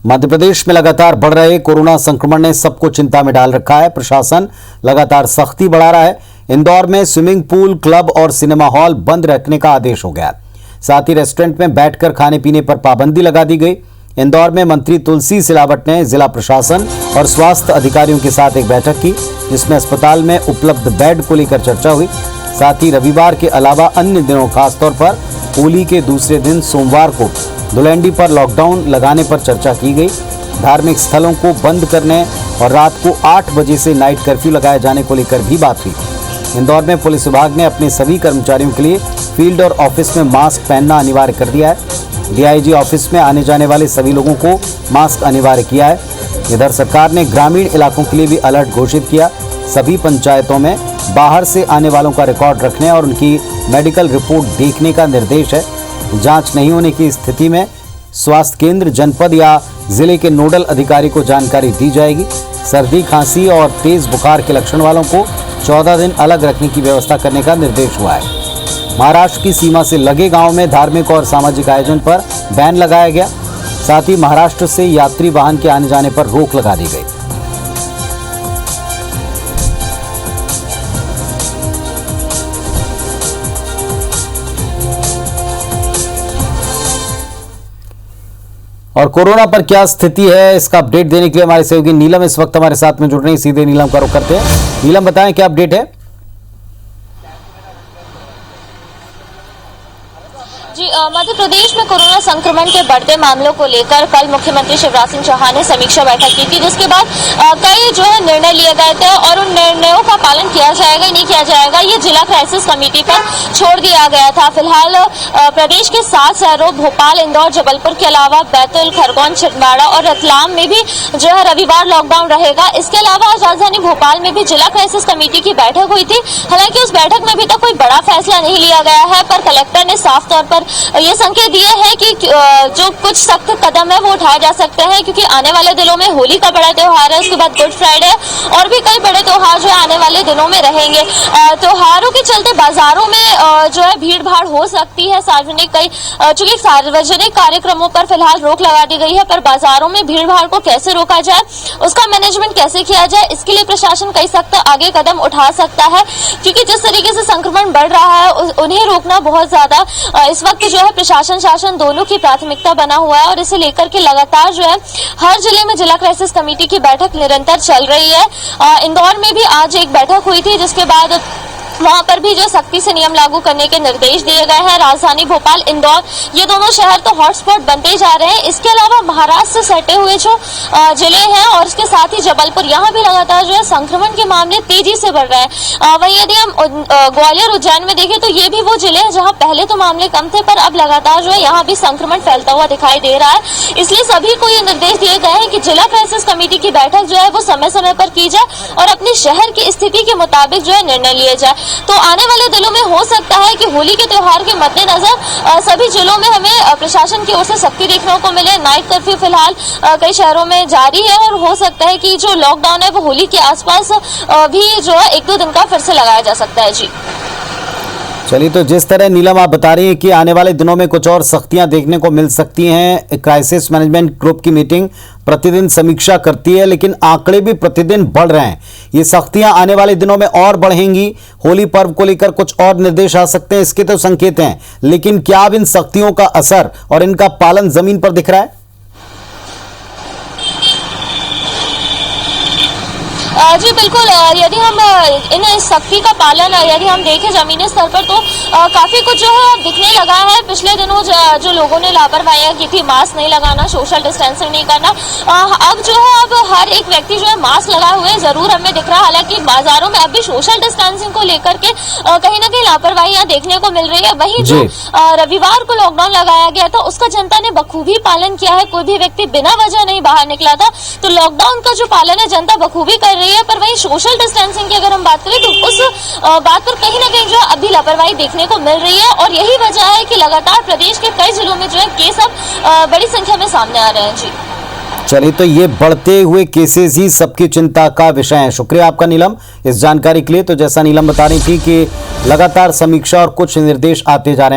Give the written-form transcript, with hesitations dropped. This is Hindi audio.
मध्य प्रदेश में लगातार बढ़ रहे कोरोना संक्रमण ने सबको चिंता में डाल रखा है। प्रशासन लगातार सख्ती बढ़ा रहा है। इंदौर में स्विमिंग पूल, क्लब और सिनेमा हॉल बंद रखने का आदेश हो गया। साथ ही रेस्टोरेंट में बैठकर खाने पीने पर पाबंदी लगा दी गई। इंदौर में मंत्री तुलसी सिलावट ने जिला प्रशासन और स्वास्थ्य अधिकारियों के साथ एक बैठक की, जिसमें अस्पताल में उपलब्ध बेड को लेकर चर्चा हुई। साथ ही रविवार के अलावा अन्य दिनों, खासतौर पर होली के दूसरे दिन सोमवार को धुलंडी पर लॉकडाउन लगाने पर चर्चा की गई। धार्मिक स्थलों को बंद करने और रात को 8 बजे से नाइट कर्फ्यू लगाए जाने को लेकर भी बात हुई। इंदौर में पुलिस विभाग ने अपने सभी कर्मचारियों के लिए फील्ड और ऑफिस में मास्क पहनना अनिवार्य कर दिया है। डीआईजी ऑफिस में आने जाने वाले सभी लोगों को मास्क अनिवार्य किया है। इधर सरकार ने ग्रामीण इलाकों के लिए भी अलर्ट घोषित किया। सभी पंचायतों में बाहर से आने वालों का रिकॉर्ड रखने और उनकी मेडिकल रिपोर्ट देखने का निर्देश है। जांच नहीं होने की स्थिति में स्वास्थ्य केंद्र, जनपद या जिले के नोडल अधिकारी को जानकारी दी जाएगी। सर्दी, खांसी और तेज बुखार के लक्षण वालों को 14 दिन अलग रखने की व्यवस्था करने का निर्देश हुआ है। महाराष्ट्र की सीमा से लगे गांव में धार्मिक और सामाजिक आयोजन पर बैन लगाया गया। साथ ही महाराष्ट्र से यात्री वाहन के आने जाने पर रोक लगा दी गई। और कोरोना पर क्या स्थिति है, इसका अपडेट देने के लिए हमारे सहयोगी नीलम इस वक्त हमारे साथ में जुड़ रही हैं। सीधे नीलम का रुख करते हैं। नीलम, बताएं क्या अपडेट है? जी, मध्य प्रदेश में कोरोना संक्रमण के बढ़ते मामलों को लेकर कल मुख्यमंत्री शिवराज सिंह चौहान ने समीक्षा बैठक की थी, जिसके बाद कई निर्णय लिए गए थे और उन निर्णयों का पालन किया जाएगा नहीं किया जाएगा, ये जिला क्राइसिस कमेटी पर छोड़ दिया गया था। फिलहाल प्रदेश के 7 शहरों भोपाल, इंदौर, जबलपुर के अलावा बैतूल, खरगोन, छिंदवाड़ा और रतलाम में भी रविवार लॉकडाउन रहेगा। इसके अलावा आज राजधानी भोपाल में भी जिला क्राइसिस कमेटी की बैठक हुई थी। हालांकि उस बैठक में अभी तक कोई बड़ा फैसला नहीं लिया गया है, पर कलेक्टर ने साफ तौर पर ये संकेत दिए हैं कि जो कुछ सख्त कदम है वो उठाए जा सकते हैं, क्योंकि आने वाले दिनों में होली का बड़ा त्योहार है, उसके बाद गुड फ्राइडे और भी कई बड़े त्योहार आने वाले दिनों में रहेंगे। त्योहारों के चलते बाजारों में भीड़ भाड़ हो सकती है। चूंकि सार्वजनिक कार्यक्रमों पर फिलहाल रोक लगा दी गई है, पर बाजारों में भीड़ भाड़ को कैसे रोका जाए, उसका मैनेजमेंट कैसे किया जाए, इसके लिए प्रशासन कई सख्त आगे कदम उठा सकता है। क्योंकि जिस तरीके से संक्रमण बढ़ रहा है उन्हें रोकना बहुत ज्यादा इस वक्त प्रशासन शासन दोनों की प्राथमिकता बना हुआ है। और इसे लेकर के लगातार हर जिले में जिला क्राइसिस कमेटी की बैठक निरंतर चल रही है। इंदौर में भी आज एक बैठक हुई थी, जिसके बाद वहां पर भी सख्ती से नियम लागू करने के निर्देश दिए गए हैं। राजधानी भोपाल, इंदौर, ये दोनों शहर तो हॉटस्पॉट बनते जा रहे हैं। इसके अलावा महाराष्ट्र से सटे हुए जिले हैं और इसके साथ ही जबलपुर, यहाँ भी लगातार संक्रमण के मामले तेजी से बढ़ रहे हैं। वहीं यदि हम ग्वालियर, उज्जैन में देखें तो ये भी वो जिले हैं जहाँ पहले तो मामले कम थे, पर अब लगातार यहाँ भी संक्रमण फैलता हुआ दिखाई दे रहा है। इसलिए सभी को ये निर्देश दिए गए हैं कि जिला क्राइसिस कमेटी की बैठक वो समय समय पर की जाए और अपने शहर की स्थिति के मुताबिक निर्णय लिए जाए। तो आने वाले दिनों में हो सकता है कि होली के त्योहार के मद्देनजर सभी जिलों में हमें प्रशासन की ओर से सख्ती देखने को मिले। नाइट कर्फ्यू फिलहाल कई शहरों में जारी है और हो सकता है कि जो लॉकडाउन है वो होली के आसपास भी 1-2 दिन का फिर से लगाया जा सकता है। जी चलिए, तो जिस तरह नीलम आप बता रही हैं कि आने वाले दिनों में कुछ और सख्तियां देखने को मिल सकती हैं। क्राइसिस मैनेजमेंट ग्रुप की मीटिंग प्रतिदिन समीक्षा करती है, लेकिन आंकड़े भी प्रतिदिन बढ़ रहे हैं। ये सख्तियां आने वाले दिनों में और बढ़ेंगी। होली पर्व को लेकर कुछ और निर्देश आ सकते हैं, इसके तो संकेत हैं, लेकिन क्या अब इन सख्तियों का असर और इनका पालन जमीन पर दिख रहा है? जी बिल्कुल, यदि हम इन सख्ती का पालन यदि हम देखें जमीनी स्तर पर, तो काफी कुछ दिखने लगा है। पिछले दिनों जो लोगों ने लापरवाहियां की थी, मास्क नहीं लगाना, सोशल डिस्टेंसिंग नहीं करना, अब अब हर एक व्यक्ति मास्क लगाए हुए जरूर हमें दिख रहा है। हालांकि बाजारों में अब भी सोशल डिस्टेंसिंग को लेकर के कहीं ना कहीं लापरवाहियां देखने को मिल रही है। वहीं जो रविवार को लॉकडाउन लगाया गया था, उसका जनता ने बखूबी पालन किया है। कोई भी व्यक्ति बिना वजह नहीं बाहर निकला था। तो लॉकडाउन का जो पालन है जनता बखूबी कर रही है। पर वहीं सोशल डिस्टेंसिंग की अगर हम बात करें तो उस बात पर कहीं ना कहीं अभी लापरवाही देखने को मिल रही है। और यही वजह है कि लगातार प्रदेश के कई जिलों में केस अब बड़ी संख्या में सामने आ रहे हैं। जी चलिए, तो ये बढ़ते हुए केसेस ही सबकी चिंता का विषय है। शुक्रिया आपका नीलम इस जानकारी के लिए। तो जैसा नीलम बता रही थी कि लगातार समीक्षा और कुछ निर्देश आते जा रहे हैं।